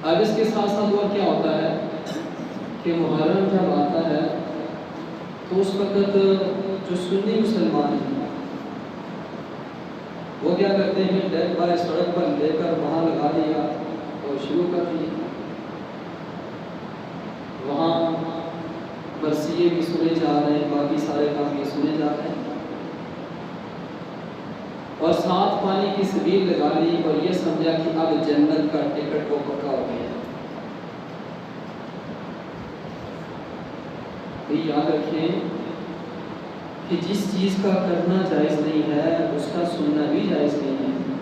اب اس کے ساتھ ساتھ اور کیا ہوتا ہے کہ محرم جب آتا ہے تو اس وقت جو سنی مسلمان ہیں وہ کیا کرتے ہیں، ڈیک بائے سڑک پر لے کر وہاں لگا دیا اور شروع کر دی، وہاں مرثیے بھی سنے جا رہے ہیں، باقی سارے کام بھی سنے جا رہے ہیں، اور ساتھ پانی کی سبیل لگا لی اور یہ سمجھا کہ اب جنت کا ٹکٹ وہ پکا ہو گیا ہے۔ تو یاد رکھیں کہ جس چیز کا کرنا جائز نہیں ہے اس کا سننا بھی جائز نہیں ہے۔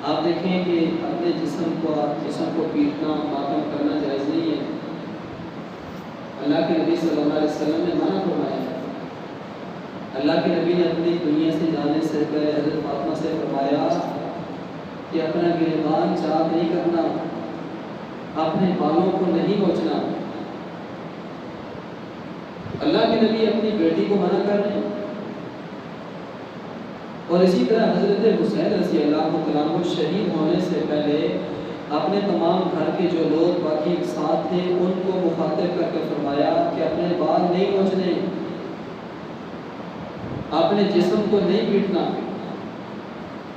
آپ دیکھیں کہ اپنے جسم کو پیٹنا، ماتم کرنا جائز نہیں ہے۔ اللہ کے نبی صلی اللہ علیہ وسلم نے منع فرمایا ہے۔ اللہ کے نبی نے اپنی دنیا سے جانے سے پہلے حضرت فاطمہ سے فرمایا کہ اپنا گریبان چاک نہیں کرنا، اپنے بالوں کو نہیں نوچنا۔ اللہ کے نبی اپنی بیٹی کو منع کر رہے ہیں، اور اسی طرح حضرت حسین رضی اللہ عنہ شہید ہونے سے پہلے اپنے تمام گھر کے جو لوگ باقی ساتھ تھے ان کو مخاطب کر کے فرمایا کہ اپنے بال نہیں نوچنے، اپنے جسم کو نہیں پیٹنا۔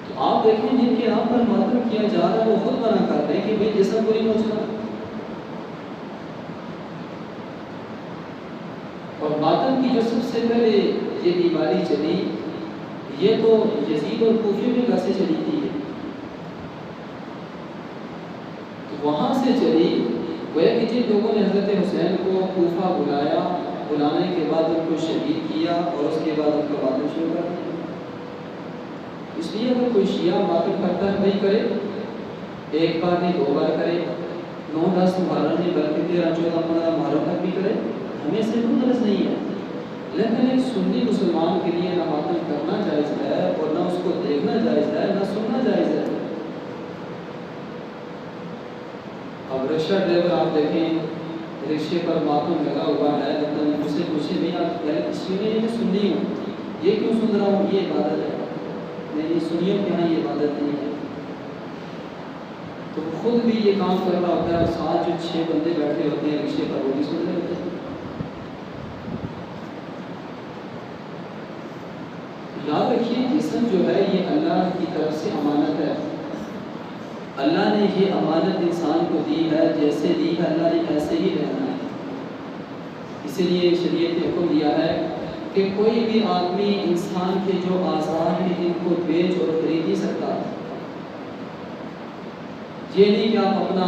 تو آپ دیکھیں جن کے نام پر ماتم کیا جا رہا ہے وہ خود منع کرتے ہیں کہ بھئی جسم کو نہیں نوچنا۔ اور ماتم کی جو سب سے پہلے یہ بیماری چلی یہ تو یزید اور کوفے میں گھر سے چلی تھی، تو وہاں سے چلی گویا کہ جن لوگوں نے حضرت حسین کو کوفہ بلایا، بلانے کے بعد ان کو شہید کیا اور اس کے بعد ان کا ماتم شروع کر دیا۔ اس لیے اگر کوئی شیعہ ماتم کرتا ہے بھائی کرے، ایک بار نہیں 2 بار کرے، 9-10 محرم نہیں بلکہ 13-14-15 محرم تک بھی کرے، ہمیں سے کوئی غرض نہیں ہے۔ لیکن ایک سنی مسلمان کے لیے نہ ماتم کرنا جائز ہے اور نہ اس کو دیکھنا جائز ہے، نہ سننا جائز ہے۔ اب رکشہ ڈرائیور آپ دیکھیں رکشے پر ماتم لگا ہوا ہے، لیکن مجھ سے پوچھے نہیں آپ پہلے کسی نے میں سنی ہوں، یہ کیوں سن رہا ہوں؟ یہ عبادت ہے، نہیں سنیوں کے یہاں یہ عبادت نہیں ہے۔ تو خود بھی یہ کام کر رہا ہوتا ہے اور ساتھ جو 6 بندے بیٹھے ہوتے ہیں رکشے پر وہ بھی سن رہے ہوتے ہیں۔ یاد رکھیے جسم جو ہے یہ اللہ کی طرف سے امانت ہے، اللہ نے یہ امانت انسان کو دی ہے، جیسے دی ہے اللہ نے ایسے ہی رہنا ہے۔ اسی لیے شریعت نے حکم دیا ہے کہ کوئی بھی آدمی انسان کے جو اعضاء ہیں ان کو بیچ اور خرید نہیں سکتا۔ یہ نہیں کہ آپ اپنا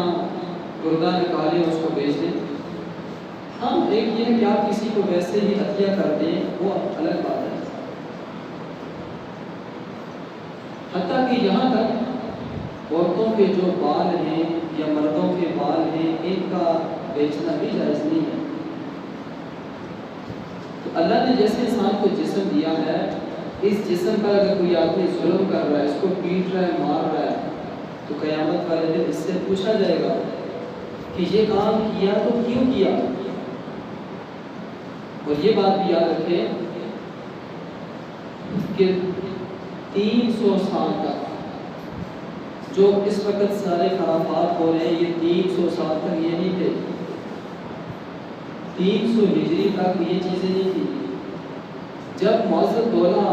گردہ نکالیں اس کو بیچ دیں، ہاں ایک یہ ہے کہ آپ کسی کو ویسے ہی عطیہ کر دیں، وہ الگ بات ہے۔ حتیٰ کہ یہاں تک عورتوں کے جو بال ہیں یا مردوں کے بال ہیں ان کا بیچنا بھی جائز نہیں ہے۔ تو اللہ نے جیسے انسان کو جسم دیا ہے، اس جسم پر اگر کوئی آدمی ظلم کر رہا ہے، اس کو پیٹ رہا ہے، مار رہا ہے، تو قیامت والے دن اس سے پوچھا جائے گا کہ یہ کام کیا تو کیوں کیا۔ اور یہ بات بھی یاد رکھیں کہ 300 سال تک جو اس وقت سارے خرافات ہو رہے ہیں یہ 300 سال تک یہ نہیں تھے، 300 ہجری تک یہ چیزیں نہیں تھی۔ جب معزز دولہ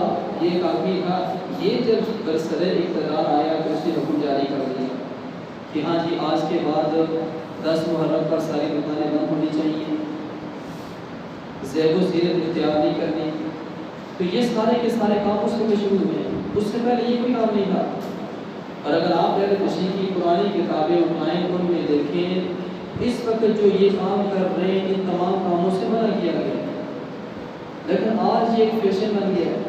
یہ ایک آدمی تھا، یہ جب برسر اقتدار آیا تو اس نے حکم جاری کر دیا کہ ہاں جی آج کے بعد 10 محرم پر ساری دکانیں بند ہونی چاہیے، زیب و زینت اختیار نہیں کرنی۔ تو یہ سارے کے سارے کام اس وقت شروع ہوئے ہیں، اس سے پہلے یہ کوئی کام نہیں تھا۔ اور اگر آپ پہلے تشریح کی پرانی کتابیں اٹھائیں ان میں دیکھیں اس وقت جو یہ کام کر رہے ہیں ان تمام کاموں سے منع کیا گیا ہے، لیکن آج یہ ایک فیشن بن گیا ہے۔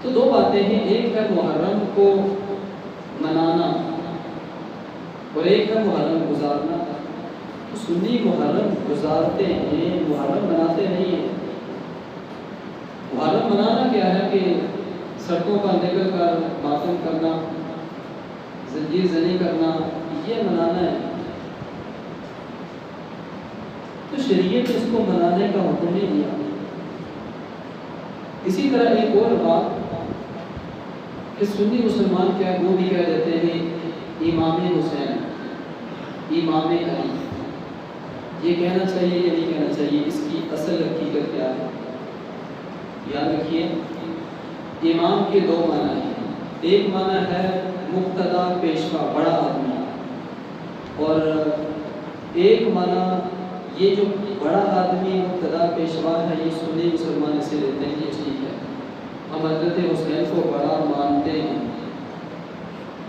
تو 2 باتیں ہیں، ایک ہے محرم کو منانا اور ایک ہے محرم گزارنا۔ سنی محرم گزارتے ہیں، محرم مناتے نہیں ہیں۔ محرم منانا کیا ہے کہ سڑکوں پر نکل کر ماتم کرنا، زنجیر زنی کرنا، یہ منانا ہے۔ تو شریعت نے اس کو منانے کا حکم نہیں دیا۔ اسی طرح ایک اور بات کہ سنی مسلمان کیا وہ بھی کہہ دیتے ہیں امام حسین، امام علی، یہ کہنا چاہیے یا نہیں کہنا چاہیے؟ اس کی اصل حقیقت کیا ہے؟ یاد رکھیے امام کے دو معنی ہیں، ایک معنی ہے مقتدا پیشوا بڑا آدمی، اور ایک معنی یہ جو بڑا آدمی مقتدا پیشوا ہے یہ سنی مسلمان سے لیتے ہیں، یہ ٹھیک ہے، ہم حضرت حسین کو بڑا مانتے ہیں،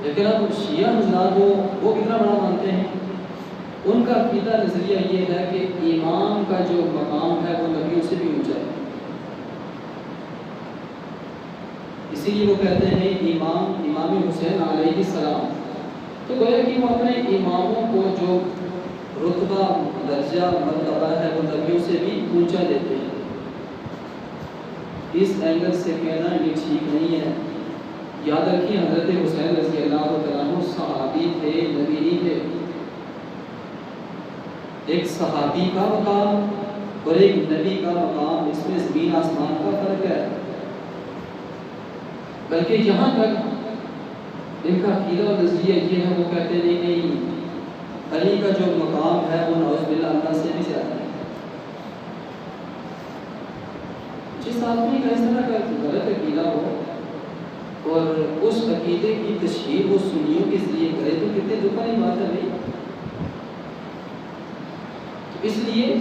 لیکن اب شیعہ حضرات وہ کتنا بڑا مانتے ہیں؟ ان کا عقیدہ نظریہ یہ ہے کہ امام کا جو مقام ہے وہ نبیوں سے بھی اونچا ہے، اسی لیے وہ کہتے ہیں امام حسین علیہ السلام، تو گویا کہ وہ اپنے اماموں کو جو رتبہ درجہ مرتبہ ہے وہ نبیوں سے بھی اونچا دیتے ہیں۔ اس اینگل سے کہنا یہ ٹھیک نہیں ہے۔ یاد رکھیے حضرت حسین رضی اللہ تعالیٰ عنہ صحابی تھے، نبی نہیں تھے۔ ایک صحابی کا مقام اور ایک نبی کا مقام، اس میں زمین آسمان کا فرق ہے۔ بلکہ یہاں تک ان کا عقیدہ اور نظریہ یہ ہے، وہ کہتے ہیں کہ علی کا جو مقام ہے وہ نعوذ باللہ اللہ سے بھی زیادہ ہے۔ جس آدمی کا اس طرح کا غلط عقیدہ ہو اور اس عقیدے کی تشہیر وہ سنیوں کے ذریعے کرے تو کتنے دکھ والی بات ہے بھائی۔ اس لیے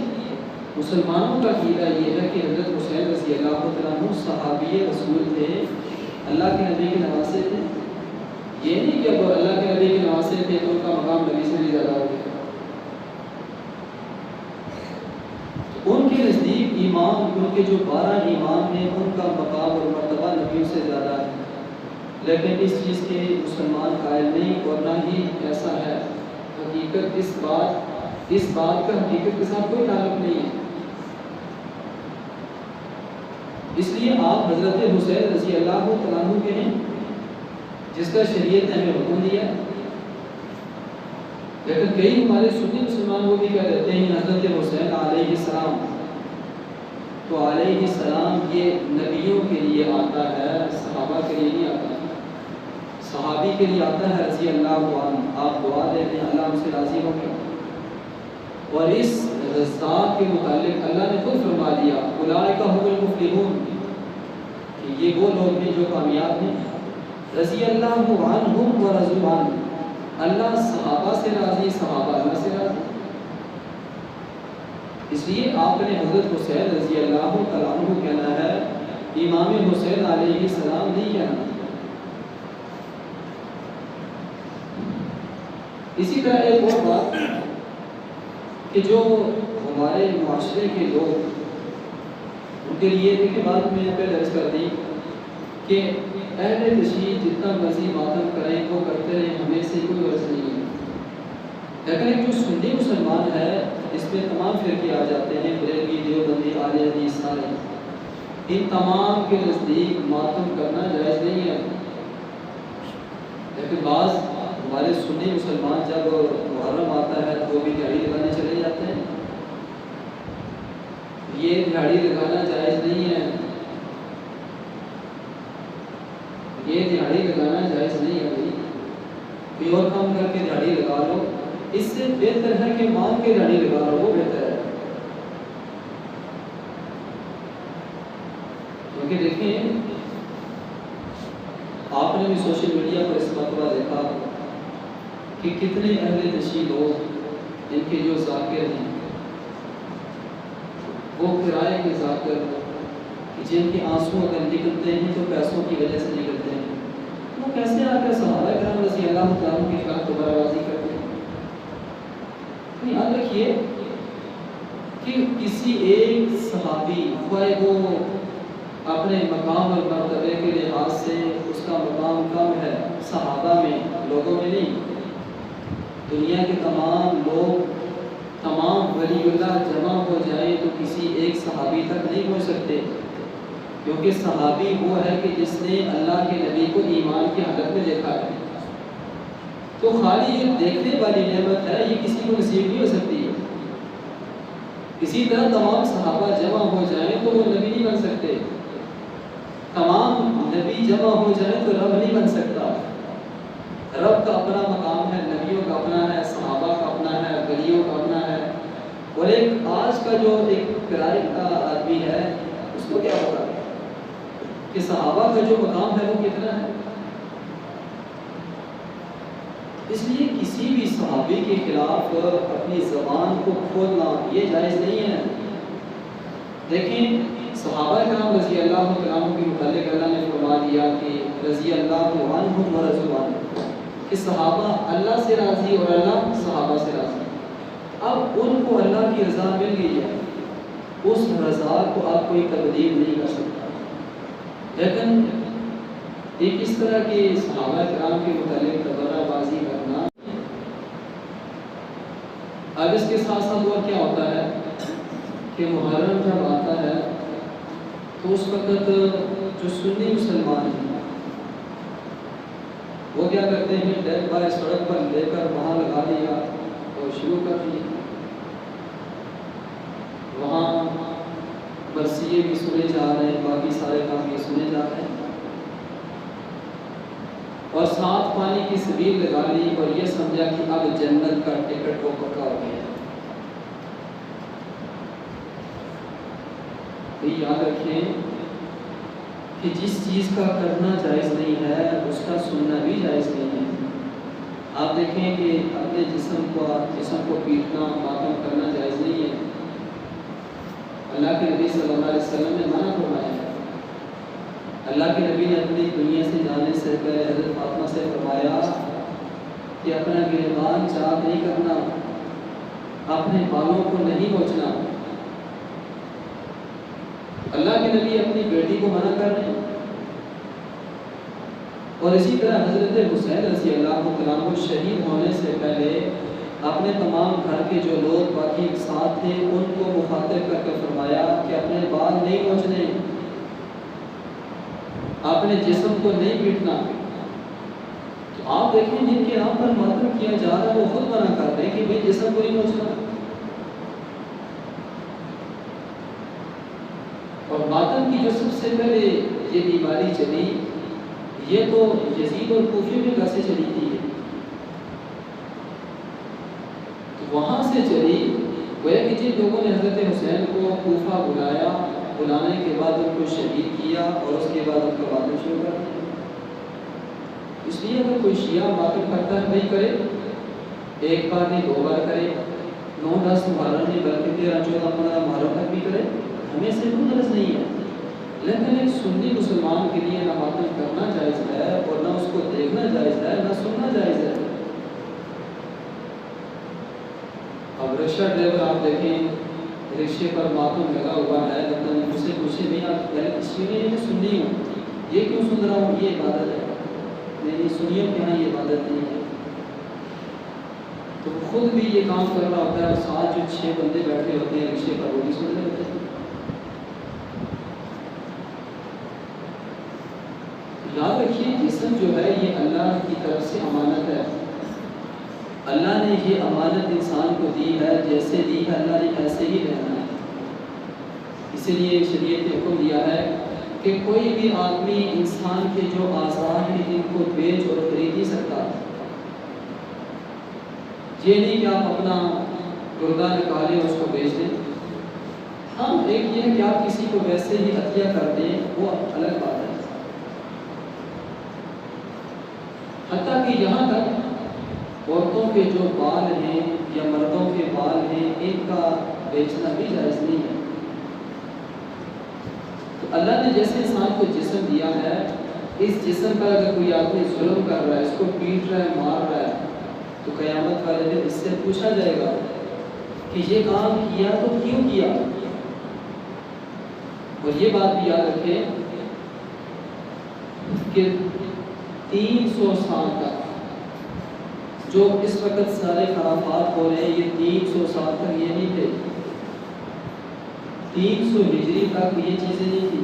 مسلمانوں کا عقیدہ یہ ہے کہ حضرت حسین رضی اللہ تعالیٰ عنہ صحابی رسول تھے، اللہ کے نبی کے نواسے تھے۔ یہ نہیں کہ اب اللہ کے نبی کے نواسے تھے تو ان کا مقام نبی سے بھی زیادہ ہو گیا۔ ان کے نزدیک امام، ان کے جو 12 امام ہیں ان کا مقام اور مرتبہ نبیوں سے زیادہ ہے، لیکن اس چیز کے مسلمان قائل نہیں، اور نہ ہی ایسا ہے۔ حقیقت اس بات کا حقیقت کے ساتھ کوئی تعلق نہیں ہے۔ اس لیے آپ حضرت حسین رضی اللہ تعالیٰ عنہ کے ہیں جس کا شریعت نے ہمیں حکم دیا، لیکن کئی ہمارے سنی مسلمان وہ بھی کہہ دیتے ہیں حضرت حسین علیہ السلام، تو علیہ السلام یہ نبیوں کے لیے آتا ہے، صحابہ کے لیے نہیں آتا۔ صحابی کے لیے آتا ہے رضی اللہ عنہ، آپ دعا دیتے ہیں اللہ ہم سے راضی ہو گیا، اور اس رضا کے متعلق اللہ نے خود فرما دیا اولئک هم المفلحون، کہ یہ وہ لوگ ہیں جو کامیاب ہیں۔ رضی اللہ عنہم ورضوا عنہ، اللہ صحابہ سے راضی، صحابہ اللہ سے راضی۔ اس لیے آپ نے حضرت حسین رضی اللہ تعالیٰ عنہ کہنا ہے، امام حسین علیہ السلام نہیں کہنا۔ اسی طرح ایک اور بات کہ جو ہمارے معاشرے کے لوگ، ان کے لیے دیکھیں بات میں پہلے عرض کر دی کہ اہل تشیع جتنا مرضی ماتم کریں وہ کرتے رہیں، ہمیں سے کوئی غرض نہیں ہے، لیکن ایک جو سنی مسلمان ہے اس میں تمام فرقے آ جاتے ہیں، بریلوی، دیوبندی، اہل حدیث، سارے، ان تمام کے نزدیک ماتم کرنا جائز نہیں ہے، لیکن بعض ہمارے سنی مسلمان جب محرم آتا ہے تو بھی دہاڑی لگانے چلے جاتے ہیں۔ یہ دہاڑی لگانا جائز نہیں ہے، یہ دہاڑی لگانا جائز نہیں ہے بھائی، کوئی اور کام کر کے دہاڑی لگا لو، اس سے بہتر ہے کہ مان کے دہاڑی لگا لو، وہ بہتر ہے۔ کیونکہ دیکھیں آپ نے بھی سوشل میڈیا پر اس مرتبہ دیکھا کہ کتنے اہل تشیع لوگ، ان کے جو ذاکر ہیں وہ کرائے کے ذاکر، جن کے آنسو اگر نکلتے ہیں تو پیسوں کی وجہ سے نکلتے ہیں، وہ کیسے آ کر صحابہ کرام رضی اللہ تعالیٰ کے خلاف دوبارہ بازی کرتے ہیں؟ یاد رکھیے کہ کسی ایک صحابی، خواہ وہ اپنے مقام اور مرتبے کے لحاظ سے اس کا مقام کم ہے صحابہ میں، لوگوں میں نہیں، دنیا کے تمام لوگ، تمام ولی اللہ جمع ہو جائیں تو کسی ایک صحابی تک نہیں پہنچ سکتے، کیونکہ صحابی وہ ہے کہ جس نے اللہ کے نبی کو ایمان کی حالت میں دیکھا ہے، تو خالی یہ دیکھنے والی نعمت ہے، یہ کسی کو نصیب نہیں ہو سکتی۔ اسی طرح تمام صحابہ جمع ہو جائیں تو وہ نبی نہیں بن سکتے، تمام نبی جمع ہو جائیں تو رب نہیں بن سکتا۔ رب کا اپنا مقام ہے، نبیوں کا اپنا ہے، صحابہ کا اپنا ہے، گلیوں کا اپنا ہے، اور ایک آج کا جو ایک کرائے کا آدمی ہے اس کو کیا پتا کہ صحابہ کا جو مقام ہے وہ کتنا ہے۔ اس لیے کسی بھی صحابی کے خلاف اپنی زبان کو کھولنا یہ جائز نہیں ہے۔ دیکھیں صحابہ کرام رضی اللہ عنہم کے متعلق اللہ نے فرما دیا کہ رضی اللہ عنہم و رضوا عنہ، کہ صحابہ اللہ سے راضی اور اللہ صحابہ سے راضی۔ اب ان کو اللہ کی رضا مل گئی ہے، اس رضا کو آپ کوئی تبدیل نہیں کر سکتا۔ لیکن ایک اس طرح کے صحابہ کرام کے متعلق تبرہ بازی کرنا، اب اس کے ساتھ ساتھ اور کیا ہوتا ہے کہ محرم جب آتا ہے تو اس وقت جو سنی مسلمان ہیں وہ کیا کرتے ہیں، ڈیک بائے سڑک پر لے کر وہاں لگا دیا اور شروع کر دی، وہاں مرثیے بھی سنے جا رہے ہیں، باقی سارے کام بھی سنے جا رہے ہیں، اور ساتھ پانی کی سبیل لگا لی اور یہ سمجھا کہ اب جنت کا ٹکٹ وہ پکا ہو گیا۔ تو یاد رکھیں کہ جس چیز کا کرنا جائز نہیں ہے اس کا سننا بھی جائز نہیں ہے۔ آپ دیکھیں کہ اپنے جسم کو پیٹنا ماتم کرنا جائز نہیں ہے۔ اللہ کے نبی صلی اللہ علیہ وسلم نے منع فرمایا ہے۔ اللہ کے نبی نے اپنی دنیا سے جانے سے پہلے حضرت فاطمہ سے فرمایا کہ اپنا گریبان چاک نہیں کرنا، اپنے بالوں کو نہیں نوچنا۔ اللہ کے نبی اپنی بیٹی کو منع کر رہے ہیں، اور اسی طرح حضرت حسین رضی اللہ عنہ شہید ہونے سے پہلے اپنے تمام گھر کے جو لوگ باقی ساتھ تھے ان کو مخاطب کر کے فرمایا کہ اپنے بال نہیں نوچنے، اپنے جسم کو نہیں پیٹنا۔ تو آپ دیکھیں جن کے نام پر ماتم کیا جا رہا ہے وہ خود منع کر رہے ہیں کہ بھئی جسم کو نہیں نوچنا۔ اور ماتم کی جو سب سے پہلے یہ بیماری چلی یہ تو یزید اور کوفی میں گھر سے چلی تھی، تو وہاں سے چلی، گویا کہ جن لوگوں نے حضرت حسین کو کوفہ بلایا، بلانے کے بعد ان کو شہید کیا اور اس کے بعد ان کا ماتم شروع کر دیا۔ اس لیے اگر کوئی شیعہ ماتم کرتا ہے بھائی کرے، ایک بار نہیں 2 بار کرے، 9-10 محرم نہیں بلکہ 13-14-15 محرم تک بھی کرے، ہمیں سے کوئی غرض نہیں ہے۔ لیکن ایک سنی مسلمان کے لیے نہ ماتم کرنا جائز ہے اور نہ اس کو دیکھنا جائز ہے، نہ سننا جائز ہے۔ اب رکشہ ڈرائیور آپ دیکھیں رکشے پر ماتم لگا ہوا ہے، لیکن مجھ سے پوچھے نہیں آپ پہلے یہ سنی ہوں، یہ کیوں سن رہا ہوں، یہ عبادت ہے۔ نہیں، سنیوں کے یہاں یہ عبادت نہیں ہے۔ تو خود بھی یہ کام کر رہا ہوتا ہے اور ساتھ جو 6 بندے بیٹھے ہوتے ہیں رکشے پر وہ بھی سن رہے ہوتے ہیں۔ یاد رکھیے جسم جو ہے یہ اللہ کی طرف سے امانت ہے، اللہ نے یہ امانت انسان کو دی ہے، جیسے دی ہے اللہ نے ایسے ہی رہنا ہے۔ اسی لیے شریعت نے حکم دیا ہے کہ کوئی بھی آدمی انسان کے جو اعضاء ہیں ان کو بیچ اور خرید نہیں سکتا۔ یہ نہیں کہ آپ اپنا گردہ نکالیں اور اس کو بیچ دیں۔ ہاں ایک یہ ہے کہ آپ کسی کو ویسے ہی عطیہ کر دیں، وہ الگ بات ہے۔ حتیٰ کہ یہاں تک عورتوں کے جو بال ہیں یا مردوں کے بال ہیں ان کا بیچنا بھی جائز نہیں ہے۔ تو اللہ نے جیسے انسان کو جسم دیا ہے، اس جسم پر اگر کوئی آدمی ظلم کر رہا ہے، اس کو پیٹ رہا ہے، مار رہا ہے، تو قیامت والے دن اس سے پوچھا جائے گا کہ یہ کام کیا تو کیوں کیا۔ اور یہ بات بھی یاد رکھیں کہ 300 سال تک جو اس وقت سارے خرافات ہو رہے ہیں یہ 300 سال تک یہ نہیں تھے، 300 ہجری تک یہ چیزیں نہیں تھی۔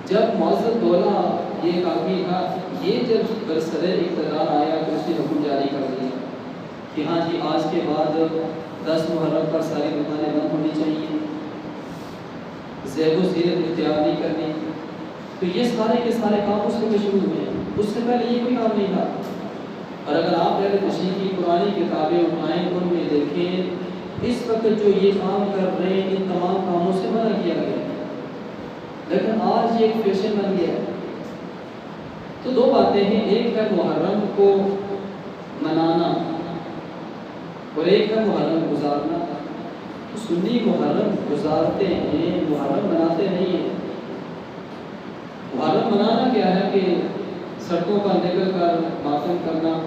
جب معزز دولہ یہ ایک آدمی تھا، یہ جب برسر اقتدار آیا تو اس نے حکم جاری کر دیا کہ ہاں جی آج کے بعد 10 محرم پر ساری دکانیں بند ہونی چاہیے، زیب و زینت اختیار نہیں کرنی۔ تو یہ سارے کے سارے کام اس میں شروع ہوئے ہیں، اس سے پہلے یہ کوئی کام نہیں تھا۔ اور اگر آپ اہل تشریح کی پرانی کتابیں اٹھائیں ان میں دیکھیں اس وقت جو یہ کام کر رہے ہیں ان تمام کاموں سے منع کیا گیا، لیکن آج یہ ایک فیشن بن گیا ہے۔ تو دو باتیں ہیں، ایک ہے محرم کو منانا اور ایک ہے محرم گزارنا۔ تو سنی محرم گزارتے ہیں، محرم مناتے نہیں ہیں۔ محرم منانا کیا ہے کہ سڑکوں پر نکل کر ماتم کرنا،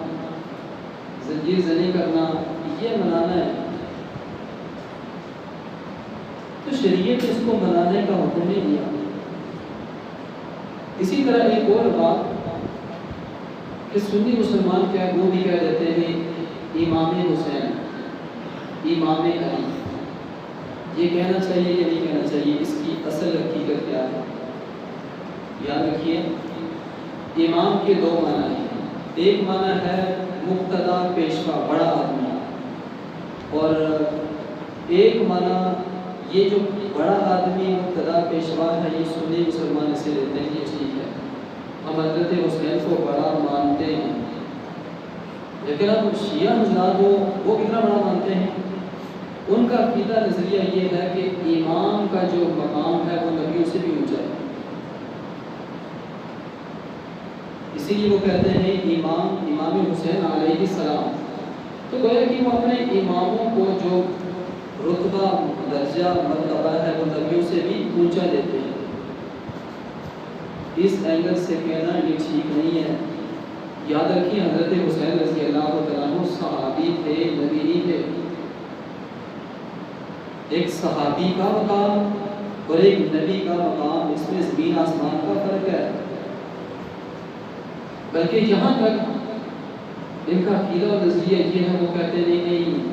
زنجیر زنی کرنا، یہ منانا ہے۔ تو شریعت اس کو منانے کا حکم نہیں دیا۔ اسی طرح ایک اور بات کہ سنی مسلمان کیا وہ بھی کہہ دیتے ہیں امام حسین، امام علی، یہ کہنا چاہیے یا نہیں کہنا چاہیے؟ اس کی اصل حقیقت کیا ہے؟ یاد رکھیے امام کے دو معنی ہیں، ایک معنی ہے مقتدا پیشوا بڑا آدمی، اور ایک معنی یہ جو بڑا آدمی مقتدا پیشوا ہے یہ سنی مسلمان اسے لیتے ہیں یہ ٹھیک ہے، ہم حضرت حسین کو بڑا مانتے ہیں، لیکن اب شیعہ حضرات وہ کتنا بڑا مانتے ہیں؟ ان کا عقیدہ نظریہ یہ ہے کہ امام کا جو مقام ہے وہ نبیوں سے بھی اونچا ہے، اسی لیے وہ کہتے ہیں امام حسین علیہ السلام۔ تو گویا کہ وہ اپنے اماموں کو جو رتبہ درجہ مرتبہ ہے وہ نبیوں سے بھی اونچا دیتے ہیں۔ اس اینگل سے کہنا یہ ٹھیک نہیں ہے۔ یاد رکھیے حضرت حسین رضی اللہ تعالیٰ عنہ صحابی تھے، نبی نہیں تھے۔ ایک صحابی کا مقام اور ایک نبی کا مقام، اس میں زمین آسمان کا فرق ہے۔ بلکہ یہاں تک ان کا عقیدہ اور نظریہ یہ ہے، وہ کہتے ہیں نہیں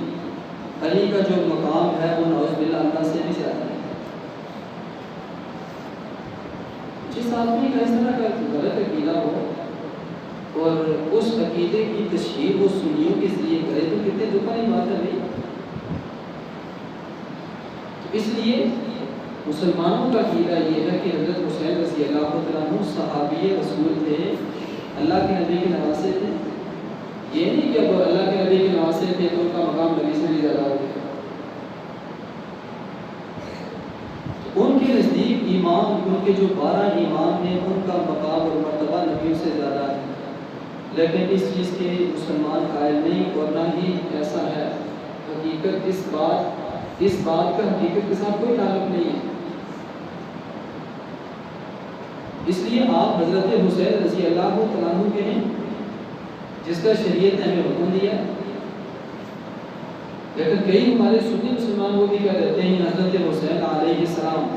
علی کا جو مقام ہے وہ نعوذ باللہ اللہ سے بھی زیادہ ہے۔ جس آدمی کا اس طرح کا غلط عقیدہ ہو اور اس عقیدے کی تشہیر وہ سنیوں کے ذریعے کرے تو کتنے دکھ والی بات ہے بھائی۔ اس لیے مسلمانوں کا عقیدہ یہ ہے کہ حضرت حسین رضی اللہ عنہ صحابی رسول تھے، اللہ کے نبی کے نواسے تھے۔ یہ نہیں کہ اب اللہ کے نبی کے نواسے تھے تو ان کا مقام نبی سے بھی زیادہ ہو گیا۔ ان کے نزدیک امام، ان کے جو 12 امام ہیں ان کا مقام اور مرتبہ نبیوں سے زیادہ ہے، لیکن اس چیز کے مسلمان قائل نہیں، اور نہ ہی ایسا ہے۔ حقیقت اس بات کا حقیقت کے ساتھ کوئی تعلق نہیں ہے۔ اس لیے آپ حضرت حسین رضی اللہ تعالیٰ عنہ کے ہیں جس کا شریعت نے ہمیں حکم دیا، لیکن کئی ہمارے سنی مسلمان وہ بھی کہہ دیتے ہیں حضرت حسین علیہ السلام،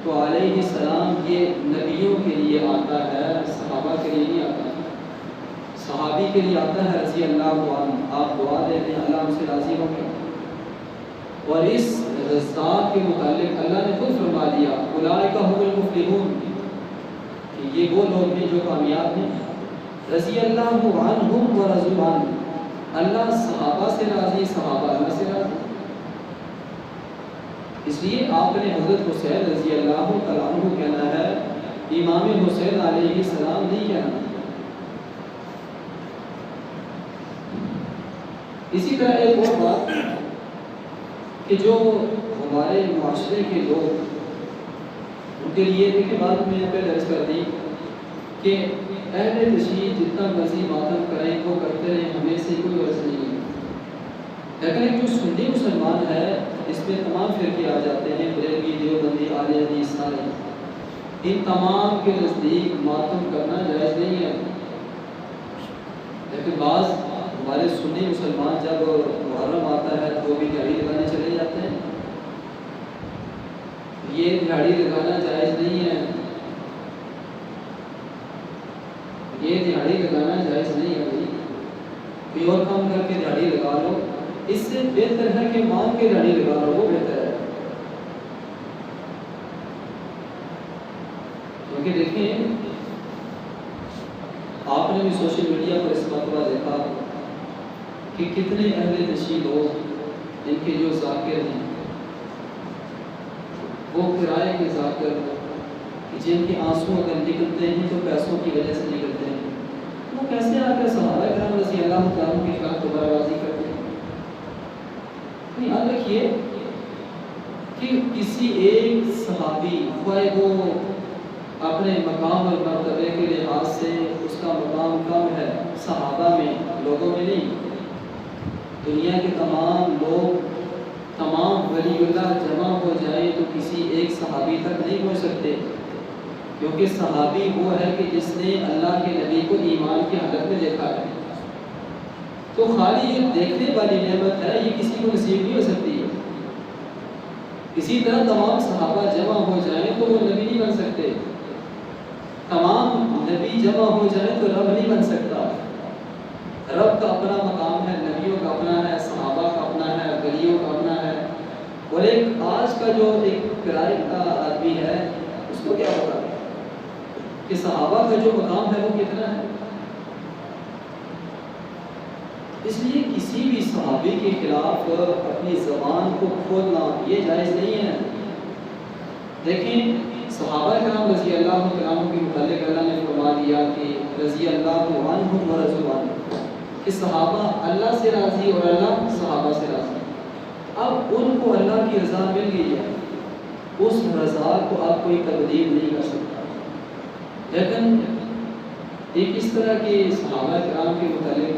تو علیہ السلام یہ نبیوں کے لیے آتا ہے، صحابہ کے لیے نہیں آتا۔ صحابی کے لیے آتا ہے رضی اللہ عنہ، آپ دعا دیتے ہیں اللہ ہم سے راضی ہو گیا، اور اس رضا کے متعلق اللہ نے خود فرما دیا اولئک هم المفلحون، کہ یہ وہ لوگ ہیں جو کامیاب ہیں۔ رضی اللہ عنہم ورضوا عنہ، اللہ صحابہ سے راضی، صحابہ اللہ سے راضی۔ اس لیے آپ نے حضرت حسین رضی اللہ تعالیٰ عنہ کہنا ہے، امام حسین علیہ السلام نہیں کہنا۔ اسی طرح ایک اور بات کہ جو ہمارے معاشرے کے لوگ، ان کے لیے ایک بات میں پہ درج کر دی کہ اہل تشیع جتنا مرضی ماتم کریں وہ کرتے رہیں، ہمیں سے کوئی غرض نہیں ہے، لیکن ایک جو سنی مسلمان ہے اس میں تمام فرقے آ جاتے ہیں، بریلوی، دیوبندی، اہل حدیث، سارے، ان تمام کے نزدیک ماتم کرنا جائز نہیں ہے، لیکن بعض ہمارے سنی مسلمان جب محرم آتا ہے تو بھی دہاڑی لگانے چلے جاتے ہیں۔ یہ دہاڑی لگانا جائز نہیں ہے، یہ دہاڑی لگانا جائز نہیں ہے بھائی، کوئی اور کام کر کے دہاڑی لگا لو، اس سے بہتر ہے کہ مانگ کے دہاڑی لگا لو، وہ بہتر ہے۔ کیونکہ دیکھیں آپ نے بھی سوشل میڈیا پر اس مرتبہ دیکھا کہ کتنے اہل تشیع لوگ، ان کے جو ذاکر ہیں وہ کرائے کے ذاکر، جن کے آنسو اگر نکلتے ہیں تو پیسوں کی وجہ سے نکلتے ہیں، وہ کیسے آ کر صحابہ کرام رضی اللہ تعالیٰ کے خلاف دوبارہ بازی کرتے ہیں؟ یاد رکھیے کہ کسی ایک صحابی خواہ وہ اپنے مقام اور مرتبے کے لحاظ سے اس کا مقام کم ہے صحابہ میں، لوگوں میں نہیں، دنیا کے تمام لوگ، تمام ولی اللہ جمع ہو جائے تو کسی ایک صحابی تک نہیں پہنچ سکتے، کیونکہ صحابی وہ ہے کہ جس نے اللہ کے نبی کو ایمان کی حالت میں دیکھا ہے۔ تو خالی یہ دیکھنے والی نعمت ہے، یہ کسی کو نصیب نہیں ہو سکتی ہے۔ اسی طرح تمام صحابہ جمع ہو جائیں تو وہ نبی نہیں بن سکتے، تمام نبی جمع ہو جائیں تو رب نہیں بن سکتا۔ رب کا اپنا مقام ہے، نبیوں کا اپنا ہے، صحابہ کا اپنا ہے، ولیوں کا اپنا ہے، اور ایک آج کا جو ایک کرائے کا آدمی ہے اس کو کیا پتا کہ صحابہ کا جو مقام ہے وہ کتنا ہے۔ اس لیے کسی بھی صحابی کے خلاف اپنی زبان کو کھولنا یہ جائز نہیں ہے۔ دیکھیں صحابہ کرام رضی اللہ عنہم کے متعلق اللہ نے فرما دیا کہ رضی اللہ عنہم و رضوا عنہ، کہ صحابہ اللہ سے راضی اور اللہ صحابہ سے راضی۔ اب ان کو اللہ کی رضا مل گئی ہے، اس رضا کو آپ کوئی تبدیل نہیں کر سکتا۔ لیکن ایک اس طرح کے صحابہ کرام کے متعلق